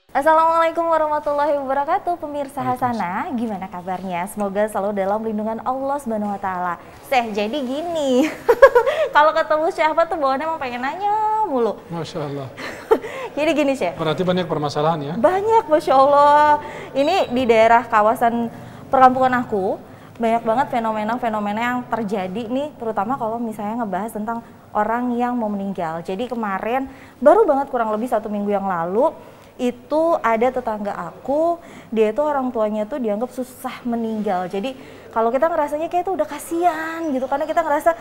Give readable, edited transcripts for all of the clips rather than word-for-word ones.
Assalamualaikum warahmatullahi wabarakatuh, pemirsa Hasanah, gimana kabarnya? Semoga selalu dalam lindungan Allah Subhanahu wa taala. Jadi gini, kalau ketemu siapa tuh bawaannya emang pengen nanya mulu. Masya Allah. Jadi gini, Syekh. Berarti banyak permasalahan ya? Banyak, Masya Allah. Ini di daerah kawasan perkampungan aku, banyak banget fenomena-fenomena yang terjadi nih, terutama kalau misalnya ngebahas tentang orang yang mau meninggal. Jadi kemarin, baru banget kurang lebih 1 minggu yang lalu, itu ada tetangga aku, dia itu orang tuanya tuh dianggap susah meninggal. Jadi kalau kita ngerasanya kayak itu udah kasihan gitu, karena kita ngerasa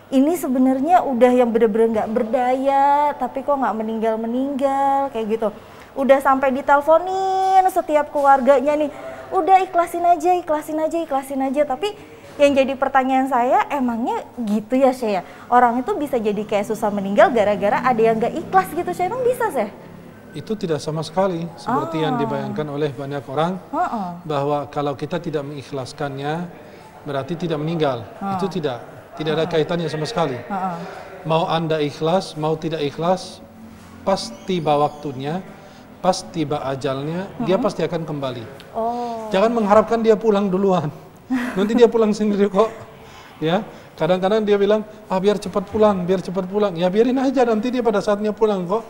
ini sebenarnya udah yang bener-bener nggak berdaya, tapi kok nggak meninggal kayak gitu. Udah sampai diteleponin setiap keluarganya nih, udah ikhlasin aja. Tapi yang jadi pertanyaan saya, emangnya gitu ya Syekh ya? Orang itu bisa jadi kayak susah meninggal gara-gara ada yang nggak ikhlas gitu, Syekh? Emang bisa Syekh? Itu tidak sama sekali seperti yang dibayangkan oleh banyak orang, bahwa kalau kita tidak mengikhlaskannya berarti tidak meninggal. Itu tidak ada kaitannya sama sekali. Mau Anda ikhlas, mau tidak ikhlas, pas tiba waktunya, pas tiba ajalnya, dia pasti akan kembali. Jangan mengharapkan dia pulang duluan. Nanti dia pulang sendiri kok. Ya, kadang-kadang dia bilang, biar cepat pulang. Ya biarin aja, nanti dia pada saatnya pulang kok.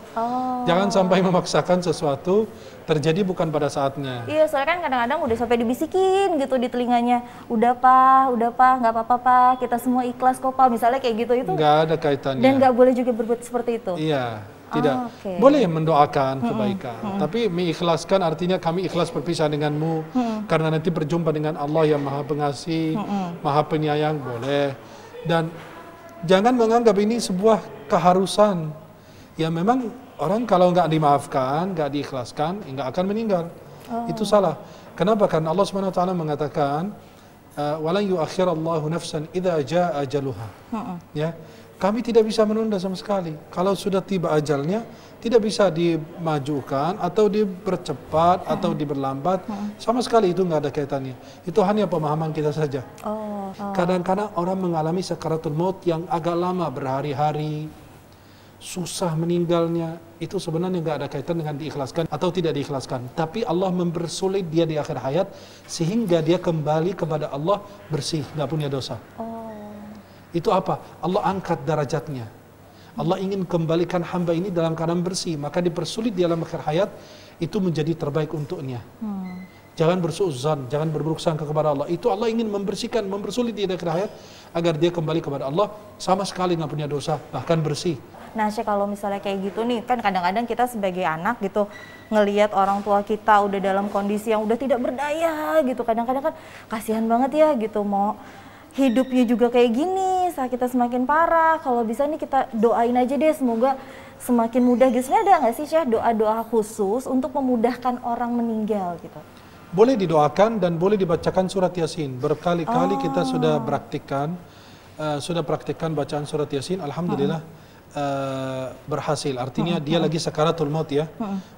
Jangan sampai memaksakan sesuatu terjadi bukan pada saatnya. Iya, soalnya kan kadang-kadang udah sampai dibisikin gitu di telinganya, udah pak, nggak apa-apa pak, kita semua ikhlas kok pak, misalnya kayak gitu. Itu nggak ada kaitannya. Dan nggak boleh juga berbuat seperti itu. Iya, tidak. Boleh mendoakan kebaikan, tapi mengikhlaskan artinya kami ikhlas berpisah denganmu karena nanti berjumpa dengan Allah yang Maha Pengasih, Maha Penyayang, boleh. Dan jangan menganggap ini sebuah keharusan. Ya memang orang kalau nggak dimaafkan, nggak diikhlaskan, nggak akan meninggal. Itu salah. Kenapa? Karena Allah Subhanahu Wa Taala mengatakan, "Walan yuakhirallahu nafsan idza jaa ajaluha." Ya, kami tidak bisa menunda sama sekali. Kalau sudah tiba ajalnya, tidak bisa dimajukan atau dipercepat atau diberlambat. Sama sekali itu nggak ada kaitannya. Itu hanya pemahaman kita saja. Kadang-kadang orang mengalami sakaratul maut yang agak lama, berhari-hari, susah meninggalnya, itu sebenarnya nggak ada kaitan dengan diikhlaskan atau tidak diikhlaskan. Tapi Allah mempersulit dia di akhir hayat sehingga dia kembali kepada Allah bersih, nggak punya dosa. Itu apa? Allah angkat derajatnya. Allah ingin kembalikan hamba ini dalam keadaan bersih, maka dipersulit di dalam akhir hayat itu menjadi terbaik untuknya. Jangan bersuudzon, jangan berburuk sangka kepada Allah. Itu Allah ingin membersihkan, mempersulit di akhir hayat agar dia kembali kepada Allah sama sekali nggak punya dosa, bahkan bersih. Nah, Syekh, kalau misalnya kayak gitu nih, kan kadang-kadang kita sebagai anak gitu ngelihat orang tua kita udah dalam kondisi yang udah tidak berdaya gitu. Kadang-kadang kan kasihan banget ya gitu, mau hidupnya juga kayak gini, sakitnya semakin parah. Kalau bisa nih kita doain aja deh, semoga semakin mudah gitu. Sebenarnya ada nggak sih Syekh doa-doa khusus untuk memudahkan orang meninggal gitu? Boleh didoakan dan boleh dibacakan surat Yasin. Berkali-kali kita sudah praktikkan bacaan surat Yasin. Alhamdulillah. Berhasil, artinya dia lagi sakaratul maut ya.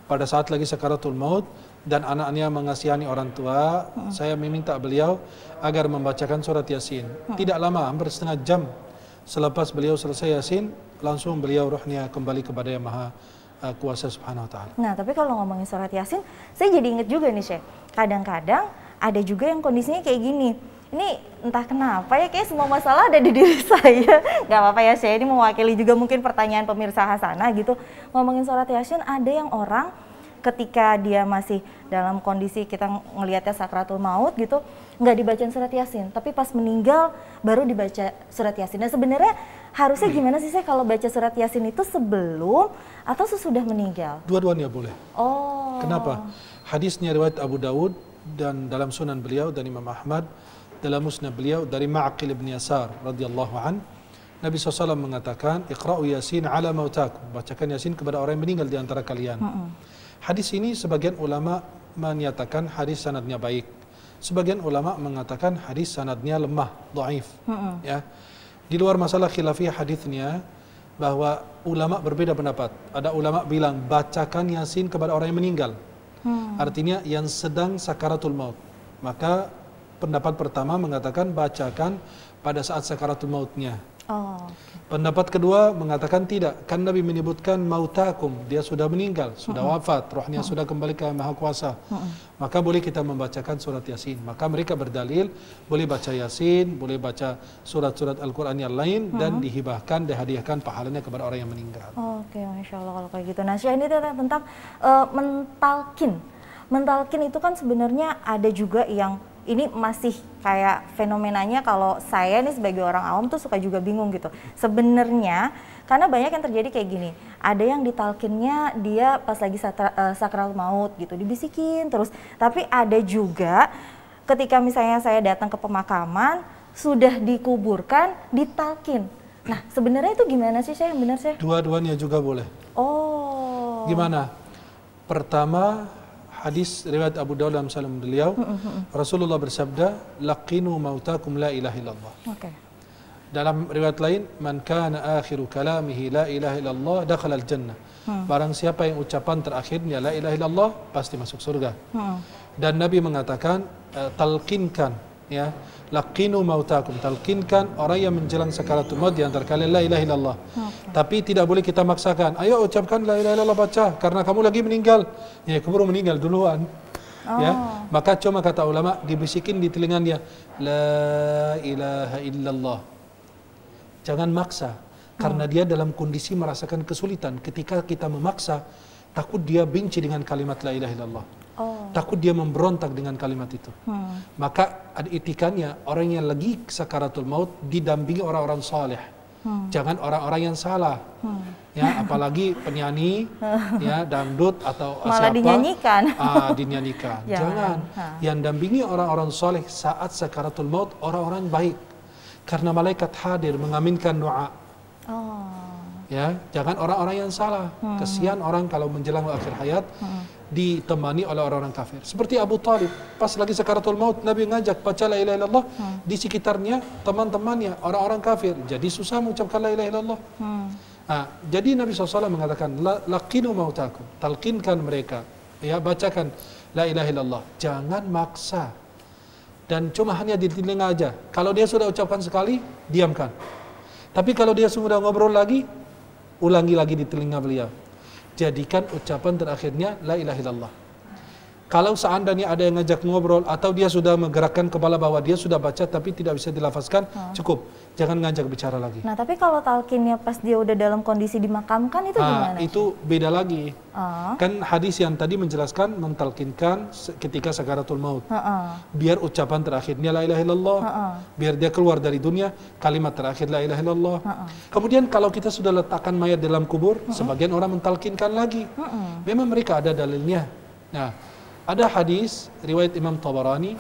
Pada saat lagi sakaratul maut dan anaknya mengasihani orang tua, saya meminta beliau agar membacakan surat Yasin. Tidak lama, hampir setengah jam selepas beliau selesai Yasin, langsung beliau rohnya kembali kepada Yang Maha Kuasa Subhanahu Wa Taala. Nah, tapi kalau ngomongin surat Yasin, saya jadi inget juga nih Syekh, kadang-kadang ada juga yang kondisinya kayak gini. Ini entah kenapa ya, kayak semua masalah ada di diri saya. Gak apa-apa ya Syekh, ini mewakili juga mungkin pertanyaan pemirsa Hasanah gitu. Ngomongin surat Yasin, ada yang orang ketika dia masih dalam kondisi kita ngelihatnya sakratul maut gitu, nggak dibacain surat Yasin, tapi pas meninggal baru dibaca surat Yasin. Dan sebenarnya harusnya gimana sih Syekh kalau baca surat Yasin itu sebelum atau sesudah meninggal? Dua-duanya boleh. Kenapa? Hadisnya riwayat Abu Dawud dan dalam sunan beliau dan Imam Ahmad, dalam musnad beliau dari Ma'aqil bin Yasar radhiyallahu an, Nabi SAW mengatakan, "Iqra'u Yasin ala mautakum." Bacakan Yasin kepada orang yang meninggal di antara kalian. Hadis ini sebagian ulama menyatakan hadis sanadnya baik. Sebagian ulama mengatakan hadis sanadnya lemah, dhaif. Ya. Di luar masalah khilafiyah hadisnya, bahwa ulama berbeda pendapat. Ada ulama bilang bacakan Yasin kepada orang yang meninggal. Artinya yang sedang sakaratul maut. Maka pendapat pertama mengatakan bacakan pada saat sakaratul mautnya. Oh. Pendapat kedua mengatakan tidak, kan Nabi menyebutkan mautakum, dia sudah meninggal, sudah wafat, rohnya sudah kembali ke Maha Kuasa. Maka boleh kita membacakan surat Yasin. Maka mereka berdalil boleh baca Yasin, boleh baca surat-surat Al-Quran yang lain dan dihibahkan, dihadiahkan pahalanya kepada orang yang meninggal. Oke, Masya Allah kalau kayak gitu. Nah, Syekh, ini tentang mentalkin. Mentalkin itu kan sebenarnya ada juga yang ini masih kayak fenomenanya, kalau saya nih sebagai orang awam tuh suka juga bingung gitu. Sebenarnya karena banyak yang terjadi kayak gini. Ada yang ditalkinnya dia pas lagi sakral maut gitu, dibisikin terus. Tapi ada juga ketika misalnya saya datang ke pemakaman, sudah dikuburkan, ditalkin. Nah, sebenarnya itu gimana sih, saya benar sih? Dua-duanya juga boleh. Oh. Gimana? Pertama, hadis riwayat Abu Dawud dalam salam beliau, Rasulullah bersabda, laqinu mautakum la ilaha illallah. Oke. Dalam riwayat lain, man kana akhiru kalamihi la ilaha illallah dakhala al-jannah. Barang siapa yang ucapan terakhirnya la ilaha illallah pasti masuk surga. Dan Nabi mengatakan, talqinkan, ya, laqinu mautakum, talqinkan orang yang menjelang sakaratul maut di antara kalian la ilaha illallah. Tapi tidak boleh kita maksakan, ayo ucapkan la ilaha illallah, baca, karena kamu lagi meninggal. Ya, keburu meninggal duluan. Ya, maka cuma kata ulama dibisikin di telinga dia, la ilaha illallah. Jangan maksa, karena dia dalam kondisi merasakan kesulitan. Ketika kita memaksa, takut dia benci dengan kalimat la ilaha illallah. Takut dia memberontak dengan kalimat itu. Maka ada etikannya, orang yang lagi sakaratul maut didampingi orang-orang saleh. Jangan orang-orang yang salah. Ya, apalagi penyanyi, ya, dangdut atau malah siapa, dinyanyikan. Dinyanyikan. Jangan. Yang dampingi orang-orang saleh saat sakaratul maut orang-orang baik. Karena malaikat hadir mengaminkan doa. Ya, jangan orang-orang yang salah. Kesian orang kalau menjelang akhir hayat ditemani oleh orang-orang kafir. Seperti Abu Talib, pas lagi sakaratul maut, Nabi ngajak baca la ilaha illallah, di sekitarnya teman-temannya orang-orang kafir, jadi susah mengucapkan la ilaha illallah. Jadi Nabi SAW mengatakan, laqinu mautakum, talqinkan mereka, ya, bacakan la ilaha illallah, jangan maksa. Dan cuma hanya di telinga aja. Kalau dia sudah ucapkan sekali, diamkan. Tapi kalau dia sudah ngobrol lagi, ulangi lagi di telinga beliau. Jadikan ucapan terakhirnya la ilaha illallah. Kalau seandainya ada yang ngajak ngobrol atau dia sudah menggerakkan kepala bahwa dia sudah baca tapi tidak bisa dilafazkan, cukup. Jangan ngajak bicara lagi. Nah, tapi kalau talqinnya pas dia udah dalam kondisi dimakamkan itu gimana? Itu beda lagi. Kan hadis yang tadi menjelaskan mentalkinkan ketika sakaratul maut. Biar ucapan terakhirnya la ilaha illallah. Biar dia keluar dari dunia, kalimat terakhir la ilaha illallah. Kemudian kalau kita sudah letakkan mayat dalam kubur, sebagian orang mentalkinkan lagi. Memang mereka ada dalilnya. Nah, ada hadis riwayat Imam Tabarani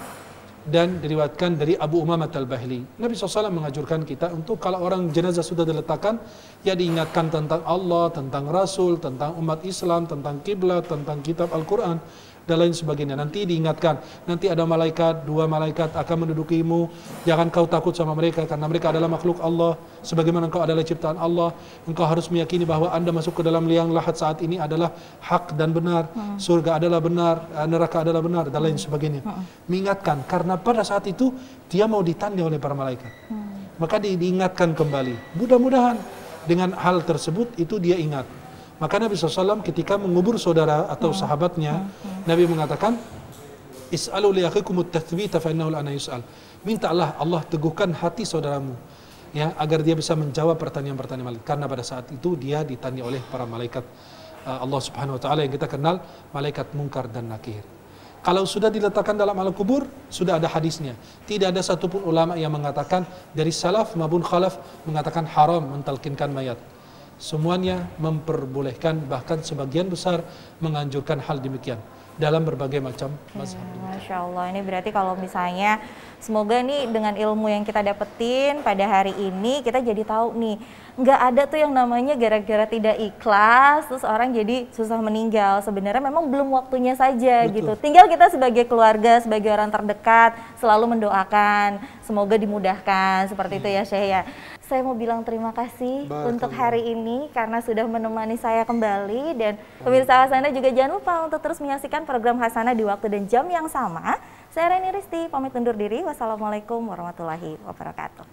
dan diriwayatkan dari Abu Umamah Al-Bahili. Nabi SAW mengajurkan kita untuk kalau orang jenazah sudah diletakkan, ya diingatkan tentang Allah, tentang Rasul, tentang umat Islam, tentang kiblat, tentang kitab Al-Quran, dan lain sebagainya. Nanti diingatkan, nanti ada malaikat, 2 malaikat akan mendudukimu, jangan kau takut sama mereka karena mereka adalah makhluk Allah, sebagaimana engkau adalah ciptaan Allah. Engkau harus meyakini bahwa Anda masuk ke dalam liang lahat saat ini adalah hak dan benar, surga adalah benar, neraka adalah benar, dan lain sebagainya. Mengingatkan, karena pada saat itu dia mau ditanya oleh para malaikat. Maka diingatkan kembali. Mudah-mudahan dengan hal tersebut itu dia ingat. Maka Nabi SAW ketika mengubur saudara atau sahabatnya, Nabi mengatakan, Is'alu li akhikum at-tathbita fa innahu la'ana yus'al. Mintalah Allah teguhkan hati saudaramu, ya, agar dia bisa menjawab pertanyaan-pertanyaan malaikat. Karena pada saat itu dia ditanya oleh para malaikat Allah Subhanahu wa taala yang kita kenal, malaikat Munkar dan Nakir. Kalau sudah diletakkan dalam alam kubur, sudah ada hadisnya. Tidak ada satupun ulama yang mengatakan dari salaf maupun khalaf mengatakan haram mentalkinkan mayat. Semuanya memperbolehkan, bahkan sebagian besar menganjurkan hal demikian dalam berbagai macam mazhab. Masya Allah, ini berarti kalau misalnya semoga nih dengan ilmu yang kita dapetin pada hari ini kita jadi tahu nih, nggak ada tuh yang namanya gara-gara tidak ikhlas terus orang jadi susah meninggal. Sebenarnya memang belum waktunya saja. Betul. Gitu. Tinggal kita sebagai keluarga, sebagai orang terdekat selalu mendoakan semoga dimudahkan seperti itu ya Syekh ya. Saya mau bilang terima kasih untuk hari ini karena sudah menemani saya kembali, dan pemirsa Hasanah juga jangan lupa untuk terus menyaksikan program Hasanah di waktu dan jam yang sama. Saya Reni Risti pamit undur diri. Wassalamualaikum warahmatullahi wabarakatuh.